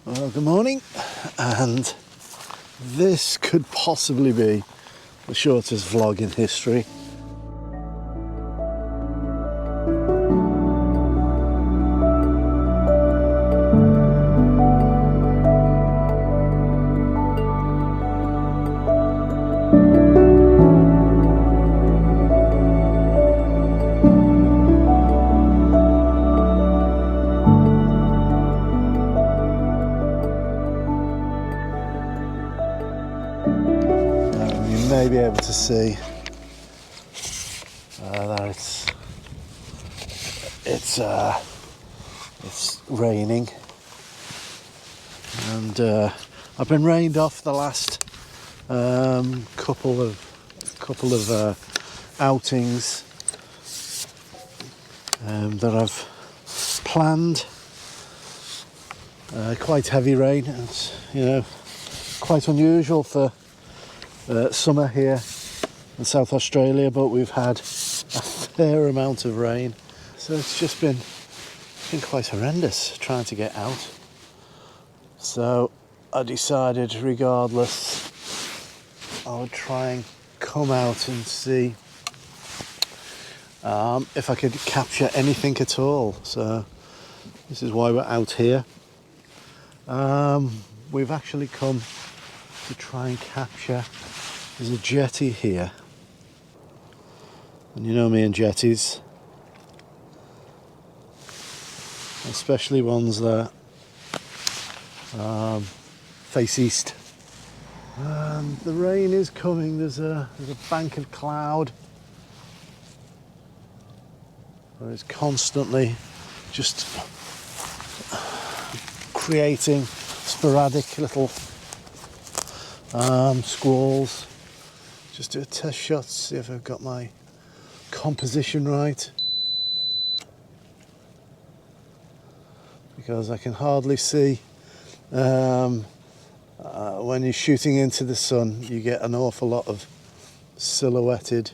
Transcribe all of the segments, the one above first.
Well, good morning, and this could possibly be the shortest vlog in history. You may be able to see that it's raining, and I've been rained off the last couple of outings that I've planned. Quite heavy rain. It's quite unusual for summer here in South Australia, but we've had a fair amount of rain, so it's just been quite horrendous trying to get out. So I decided, regardless, I would try and come out and see if I could capture anything at all. So this is why we're out here. We've actually come to try and capture. There's a jetty here, and you know me and jetties, especially ones that face east. And the rain is coming. There's a bank of cloud. It's constantly just creating sporadic little squalls. Just do a test shot, see if I've got my composition right, because I can hardly see. When you're shooting into the sun, you get an awful lot of silhouetted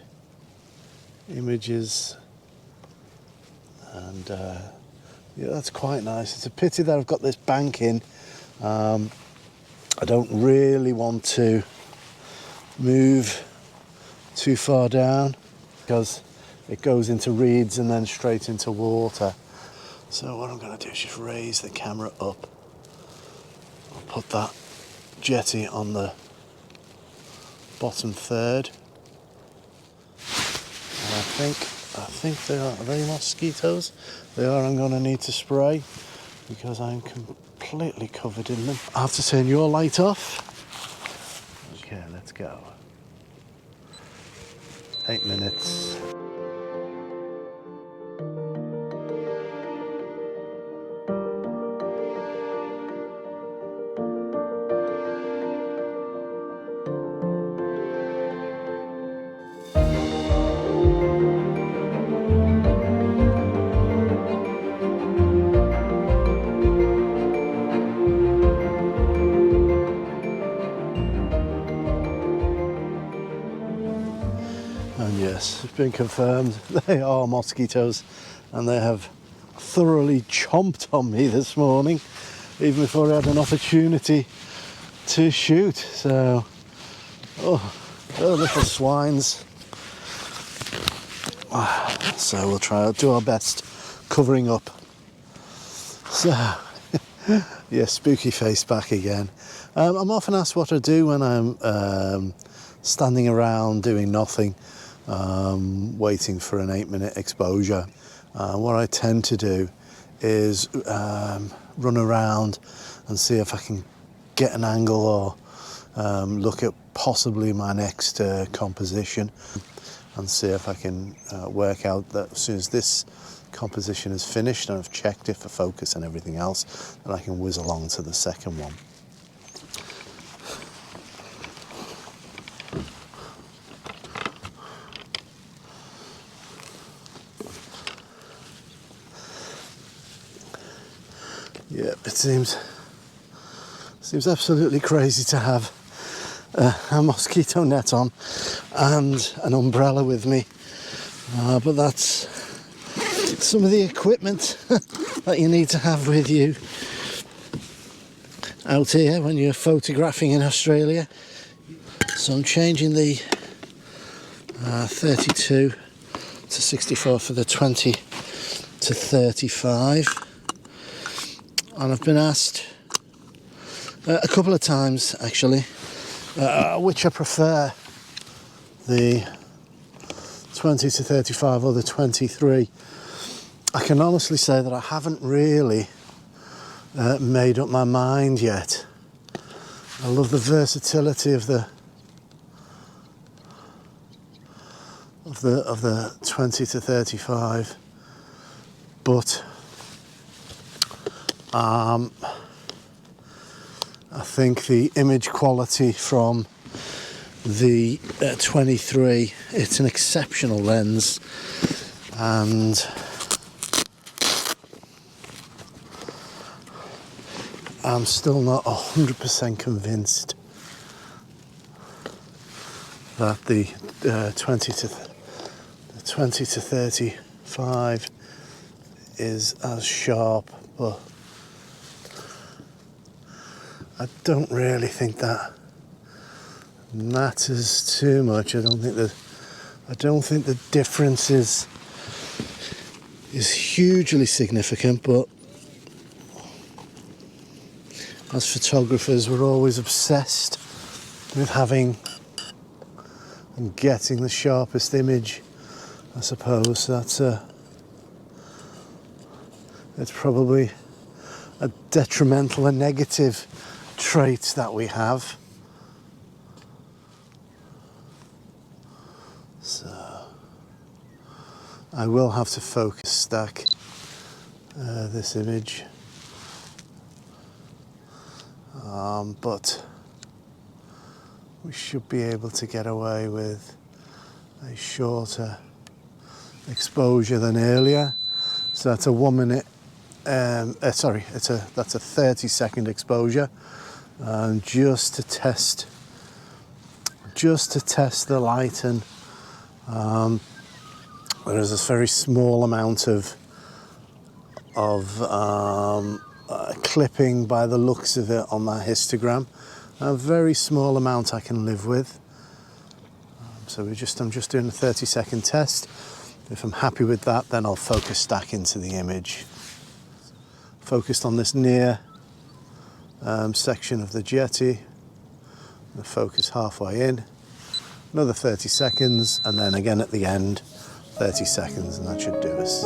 images, and yeah, that's quite nice. It's a pity that I've got this bank in. I don't really want to move too far down because it goes into reeds and then straight into water. So what I'm going to do is just raise the camera up. I'll put that jetty on the bottom third. And I think are they mosquitoes? They are. I'm going to need to spray because I'm completely covered in them. I have to turn your light off. Okay, let's go. 8 minutes. And yes, it's been confirmed, they are mosquitoes, and they have thoroughly chomped on me this morning, even before I had an opportunity to shoot. So, oh little swines. So we'll do our best covering up. So, yeah, spooky face back again. I'm often asked what I do when I'm standing around doing nothing. Waiting for an 8-minute exposure. What I tend to do is run around and see if I can get an angle or look at possibly my next composition, and see if I can work out that as soon as this composition is finished and I've checked it for focus and everything else, then I can whiz along to the second one. Yeah, it seems absolutely crazy to have a mosquito net on and an umbrella with me, but that's some of the equipment that you need to have with you. out here when you're photographing in Australia. So I'm changing the 32 to 64 for the 20 to 35, and I've been asked a couple of times actually which I prefer, the 20 to 35 or the 23. I can honestly say that I haven't really made up my mind yet. I love the versatility of the 20 to 35, but I think the image quality from the 23, it's an exceptional lens, and I'm still not 100% convinced that the 20 to 35 is as sharp, but I don't really think that matters too much. I don't think the difference is hugely significant, but as photographers, we're always obsessed with having and getting the sharpest image. I suppose it's probably a detrimental, a negative trait that we have. So I will have to focus stack this image, but we should be able to get away with a shorter exposure than earlier. So that's a 1 minute, that's a 30-second exposure, just to test the light, and there's this very small amount of clipping by the looks of it on that histogram. A very small amount I can live with. So I'm just doing a 30-second test. If I'm happy with that, then I'll focus stack into the image. Focused on this near section of the jetty. The focus halfway in. Another 30 seconds, and then again at the end, 30 seconds, and that should do us.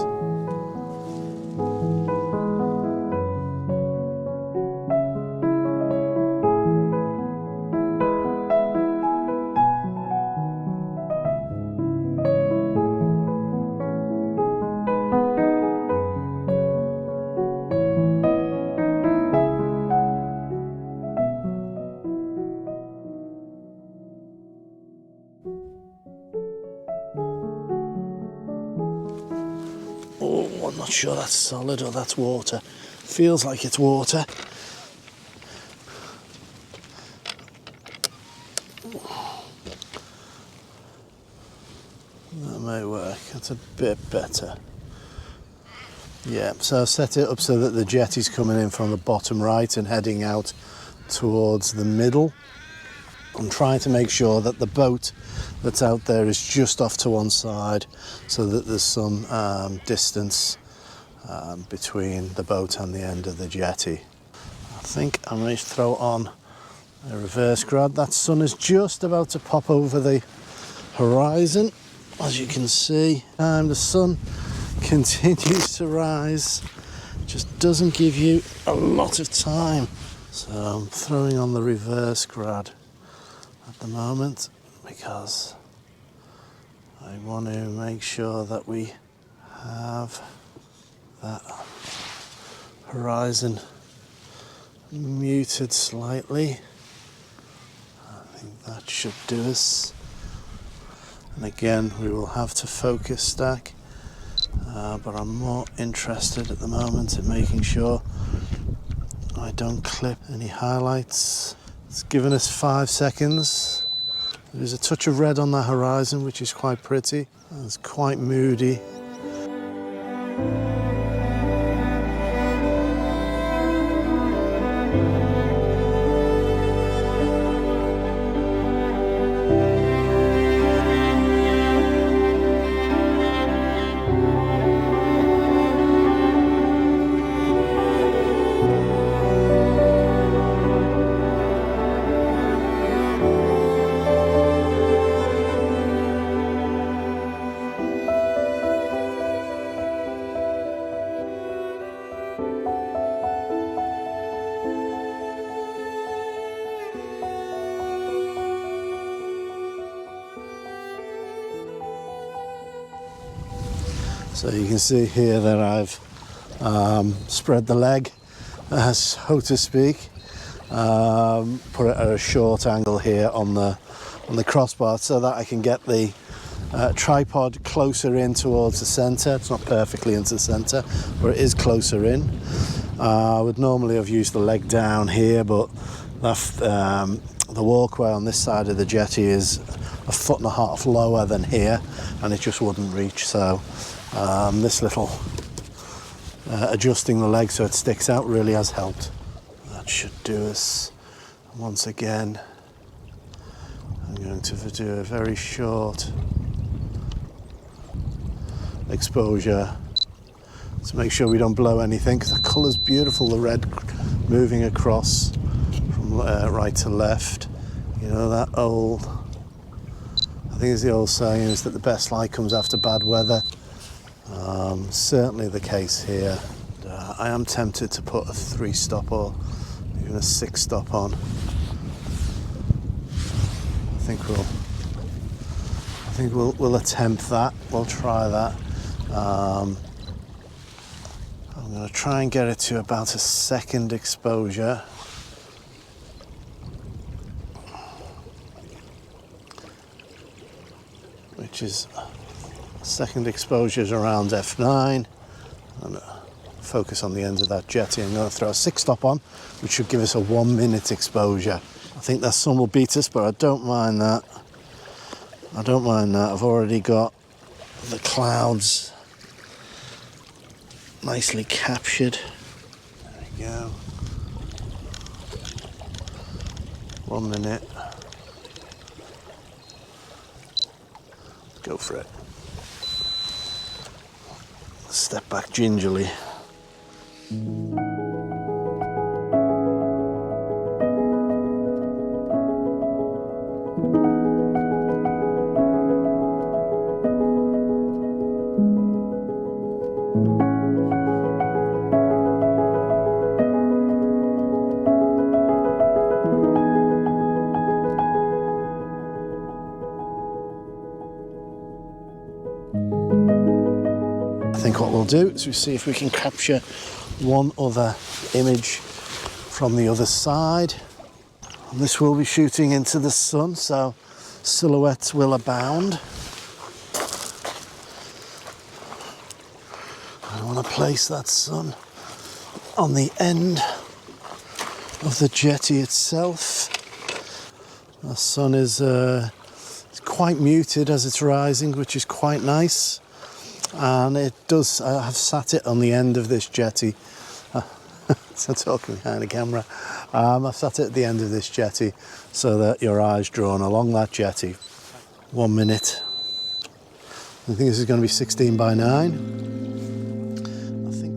Oh, I'm not sure that's solid or that's water. Feels like it's water. That may work. That's a bit better. Yeah, so I've set it up so that the jetty's coming in from the bottom right and heading out towards the middle. I'm trying to make sure that the boat that's out there is just off to one side, so that there's some distance between the boat and the end of the jetty. I think I may throw on a reverse grad. That sun is just about to pop over the horizon, as you can see. And the sun continues to rise, just doesn't give you a lot of time. So I'm throwing on the reverse grad at the moment, because I want to make sure that we have that horizon muted slightly. I think that should do us. And again, we will have to focus stack, but I'm more interested at the moment in making sure I don't clip any highlights. It's given us 5 seconds. There's a touch of red on the horizon, which is quite pretty. It's quite moody. So you can see here that I've spread the leg, so to speak. Put it at a short angle here on the crossbar so that I can get the tripod closer in towards the centre. It's not perfectly into the centre, but it is closer in. I would normally have used the leg down here, but the walkway on this side of the jetty is 1.5 foot lower than here, and it just wouldn't reach. So this little adjusting the leg so it sticks out really has helped. That should do us. Once again, I'm going to do a very short exposure to make sure we don't blow anything, because the colour's beautiful, the red moving across from right to left. You know, that old, I think it's the old saying is that the best light comes after bad weather. Certainly the case here. I am tempted to put a 3-stop or even a 6-stop on. I think we'll attempt that. We'll try that. I'm going to try and get it to about a 2nd exposure. Which is 2nd exposure is around F9. And focus on the end of that jetty. I'm going to throw a 6-stop on, which should give us a 1-minute exposure. I think that sun will beat us, but I don't mind that. I don't mind that. I've already got the clouds nicely captured. There we go. 1 minute. Go for it. Step back gingerly. I think what we'll do is we'll see if we can capture one other image from the other side. And this will be shooting into the sun, so silhouettes will abound. I want to place that sun on the end of the jetty itself. The sun is quite muted as it's rising, which is quite nice. And it does, I have sat it on the end of this jetty. So talking behind the camera. I've sat it at the end of this jetty so that your eye's drawn along that jetty. 1 minute. I think this is going to be 16 by 9. I think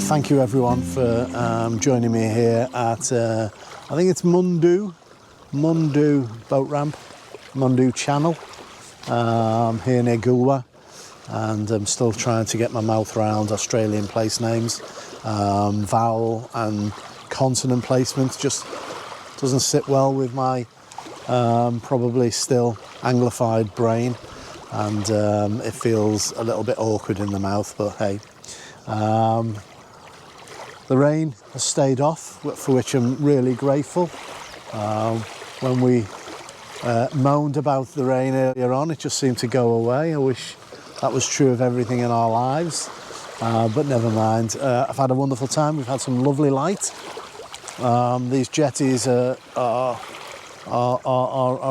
thank you everyone for joining me here at, I think it's Mundu boat ramp, Mundu channel, here near Goolwa. And I'm still trying to get my mouth around Australian place names. Vowel and consonant placement just doesn't sit well with my probably still Anglified brain. And it feels a little bit awkward in the mouth, but hey. The rain has stayed off, for which I'm really grateful. When we moaned about the rain earlier on, it just seemed to go away. I wish that was true of everything in our lives, but never mind. I've had a wonderful time. We've had some lovely light. These jetties are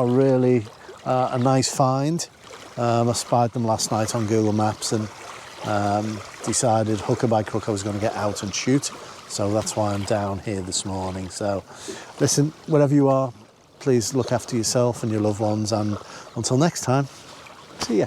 really a nice find. I spied them last night on Google Maps and decided hooker by crook I was going to get out and shoot. So that's why I'm down here this morning. So listen, wherever you are, please look after yourself and your loved ones, and until next time, see ya.